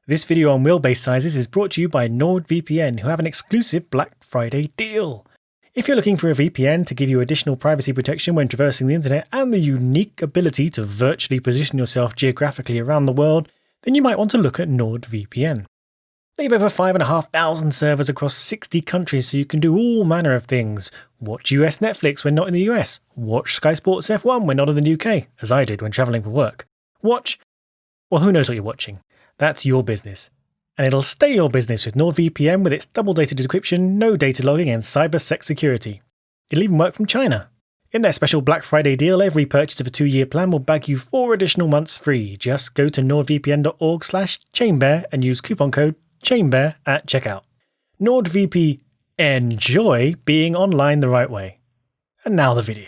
This video on wheelbase sizes is brought to you by NordVPN, who have an exclusive Black Friday deal. If you're looking for a VPN to give you additional privacy protection when traversing the internet and the unique ability to virtually position yourself geographically around the world, then you might want to look at NordVPN. They have over 5,500 servers across 60 countries, so you can do all manner of things. Watch US Netflix when not in the US. Watch Sky Sports F1 when not in the UK, as I did when travelling for work. Well, who knows what you're watching? That's your business. And it'll stay your business with NordVPN with its double data decryption, no data logging and cybersec security. It'll even work from China. In their special Black Friday deal, every purchase of a 2-year plan will bag you 4 additional months free. Just go to nordvpn.org/chainbear and use coupon code CHAINBEAR at checkout. NordVPN, enjoy being online the right way. And now the video.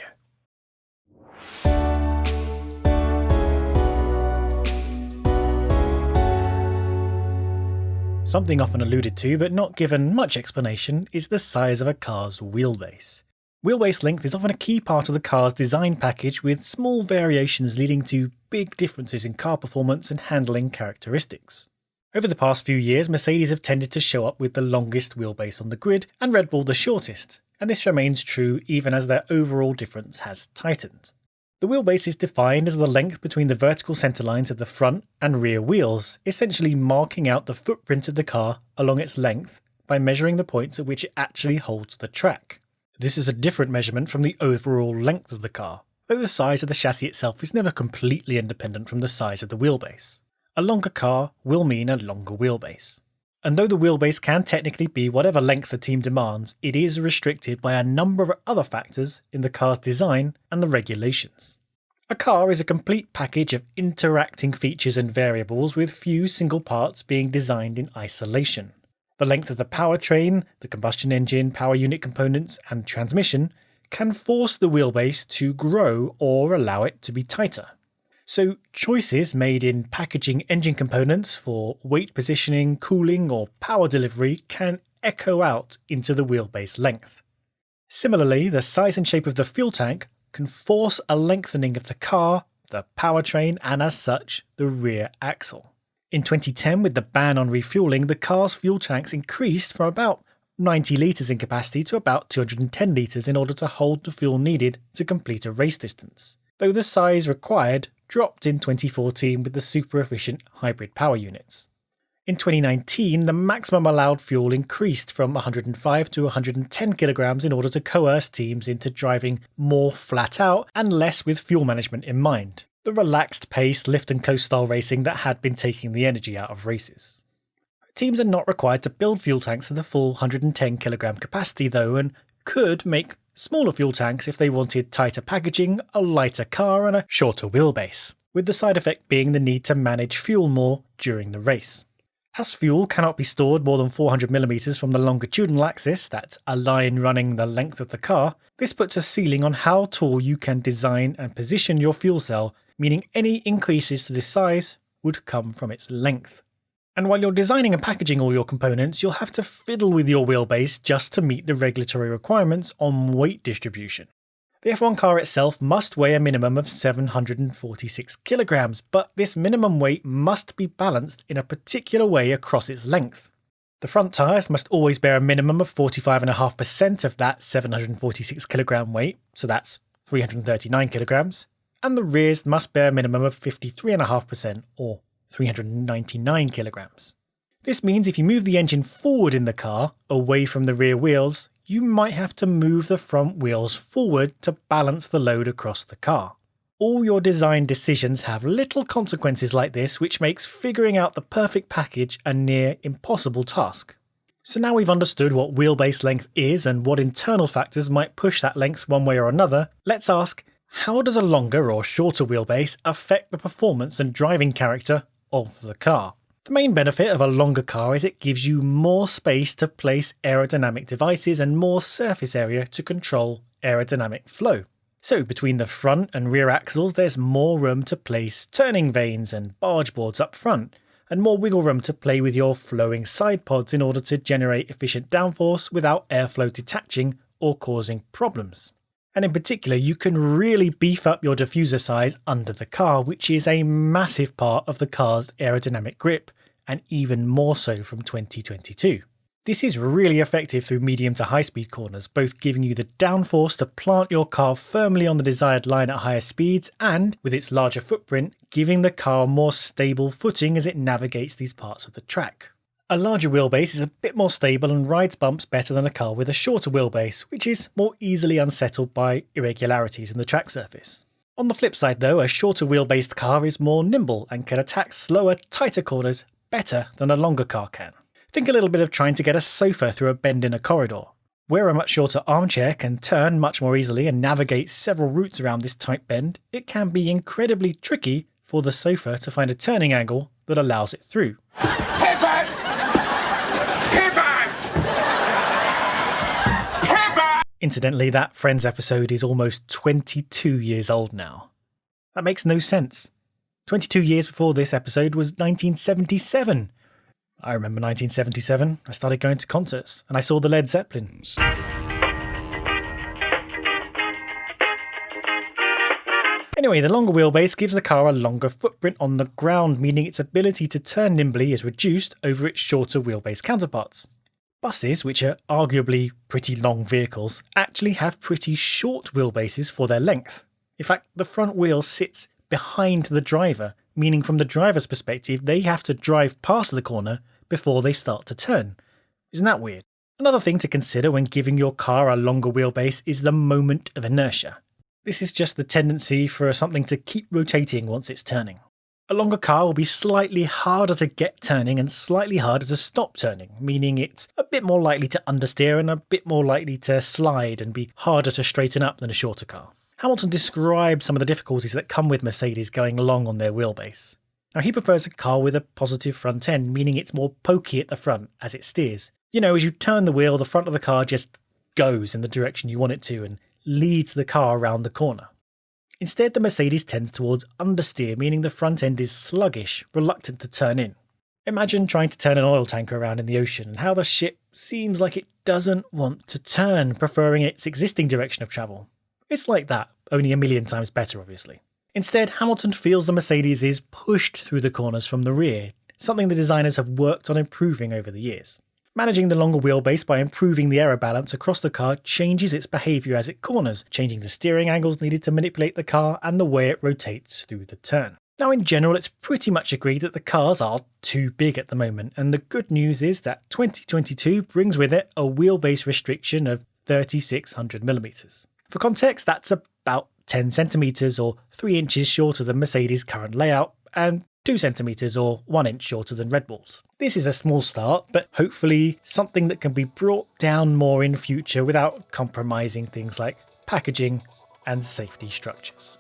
Something often alluded to but not given much explanation is the size of a car's wheelbase. Wheelbase length is often a key part of the car's design package, with small variations leading to big differences in car performance and handling characteristics. Over the past few years, Mercedes have tended to show up with the longest wheelbase on the grid and Red Bull the shortest, and this remains true even as their overall difference has tightened. The wheelbase is defined as the length between the vertical centre lines of the front and rear wheels, essentially marking out the footprint of the car along its length by measuring the points at which it actually holds the track. This is a different measurement from the overall length of the car, though the size of the chassis itself is never completely independent from the size of the wheelbase. A longer car will mean a longer wheelbase. And though the wheelbase can technically be whatever length the team demands, it is restricted by a number of other factors in the car's design and the regulations. A car is a complete package of interacting features and variables, with few single parts being designed in isolation. The length of the powertrain, the combustion engine, power unit components, and transmission can force the wheelbase to grow or allow it to be tighter. So choices made in packaging engine components for weight positioning, cooling, or power delivery can echo out into the wheelbase length. Similarly, the size and shape of the fuel tank can force a lengthening of the car, the powertrain, and as such, the rear axle. In 2010, with the ban on refuelling, the car's fuel tanks increased from about 90 litres in capacity to about 210 litres in order to hold the fuel needed to complete a race distance, though the size required dropped in 2014 with the super efficient hybrid power units. In 2019, the maximum allowed fuel increased from 105 to 110 kilograms in order to coerce teams into driving more flat out and less with fuel management in mind, the relaxed pace, lift and coast style racing that had been taking the energy out of races. Teams are not required to build fuel tanks to the full 110 kilogram capacity though, and could make smaller fuel tanks if they wanted tighter packaging, a lighter car and a shorter wheelbase, with the side effect being the need to manage fuel more during the race. As fuel cannot be stored more than 400mm from the longitudinal axis, that's a line running the length of the car, this puts a ceiling on how tall you can design and position your fuel cell, meaning any increases to this size would come from its length. And while you're designing and packaging all your components, you'll have to fiddle with your wheelbase just to meet the regulatory requirements on weight distribution. The F1 car itself must weigh a minimum of 746 kilograms, but this minimum weight must be balanced in a particular way across its length. The front tyres must always bear a minimum of 45.5% of that 746 kilogram weight, so that's 339 kilograms, and the rears must bear a minimum of 53.5% or 399 kilograms. This means if you move the engine forward in the car, away from the rear wheels, you might have to move the front wheels forward to balance the load across the car. All your design decisions have little consequences like this, which makes figuring out the perfect package a near impossible task. So now we've understood what wheelbase length is and what internal factors might push that length one way or another, let's ask, how does a longer or shorter wheelbase affect the performance and driving character of the car? The main benefit of a longer car is it gives you more space to place aerodynamic devices and more surface area to control aerodynamic flow. So between the front and rear axles there's more room to place turning vanes and barge boards up front, and more wiggle room to play with your flowing side pods in order to generate efficient downforce without airflow detaching or causing problems. And in particular, you can really beef up your diffuser size under the car, which is a massive part of the car's aerodynamic grip and even more so from 2022. This is really effective through medium to high speed corners, both giving you the downforce to plant your car firmly on the desired line at higher speeds and, with its larger footprint, giving the car more stable footing as it navigates these parts of the track. A larger wheelbase is a bit more stable and rides bumps better than a car with a shorter wheelbase, which is more easily unsettled by irregularities in the track surface. On the flip side though, a shorter wheel-based car is more nimble and can attack slower, tighter corners better than a longer car can. Think a little bit of trying to get a sofa through a bend in a corridor. Where a much shorter armchair can turn much more easily and navigate several routes around this tight bend, it can be incredibly tricky for the sofa to find a turning angle that allows it through. Pivot! Pivot! Pivot! Incidentally, that Friends episode is almost 22 years old now. That makes no sense. 22 years before this episode was 1977. I remember 1977. I started going to concerts and I saw the Led Zeppelins. Anyway, the longer wheelbase gives the car a longer footprint on the ground, meaning its ability to turn nimbly is reduced over its shorter wheelbase counterparts. Buses, which are arguably pretty long vehicles, actually have pretty short wheelbases for their length. In fact, the front wheel sits behind the driver, meaning from the driver's perspective, they have to drive past the corner before they start to turn. Isn't that weird? Another thing to consider when giving your car a longer wheelbase is the moment of inertia. This is just the tendency for something to keep rotating once it's turning. A longer car will be slightly harder to get turning and slightly harder to stop turning, meaning it's a bit more likely to understeer and a bit more likely to slide and be harder to straighten up than a shorter car. Hamilton describes some of the difficulties that come with Mercedes going long on their wheelbase. Now, he prefers a car with a positive front end, meaning it's more pokey at the front as it steers. You know, as you turn the wheel, the front of the car just goes in the direction you want it to and leads the car around the corner. Instead, the Mercedes tends towards understeer, meaning the front end is sluggish, reluctant to turn in. Imagine trying to turn an oil tanker around in the ocean and how the ship seems like it doesn't want to turn, preferring its existing direction of travel. It's like that, only 1,000,000 times better obviously. Instead, Hamilton feels the Mercedes is pushed through the corners from the rear, something the designers have worked on improving over the years. Managing the longer wheelbase by improving the aero balance across the car changes its behaviour as it corners, changing the steering angles needed to manipulate the car and the way it rotates through the turn. Now, in general, it's pretty much agreed that the cars are too big at the moment, and the good news is that 2022 brings with it a wheelbase restriction of 3600mm. For context, that's about 10 centimetres or 3 inches shorter than Mercedes' current layout, and 2 centimetres or 1 inch shorter than Red Bull's. This is a small start, but hopefully something that can be brought down more in future without compromising things like packaging and safety structures.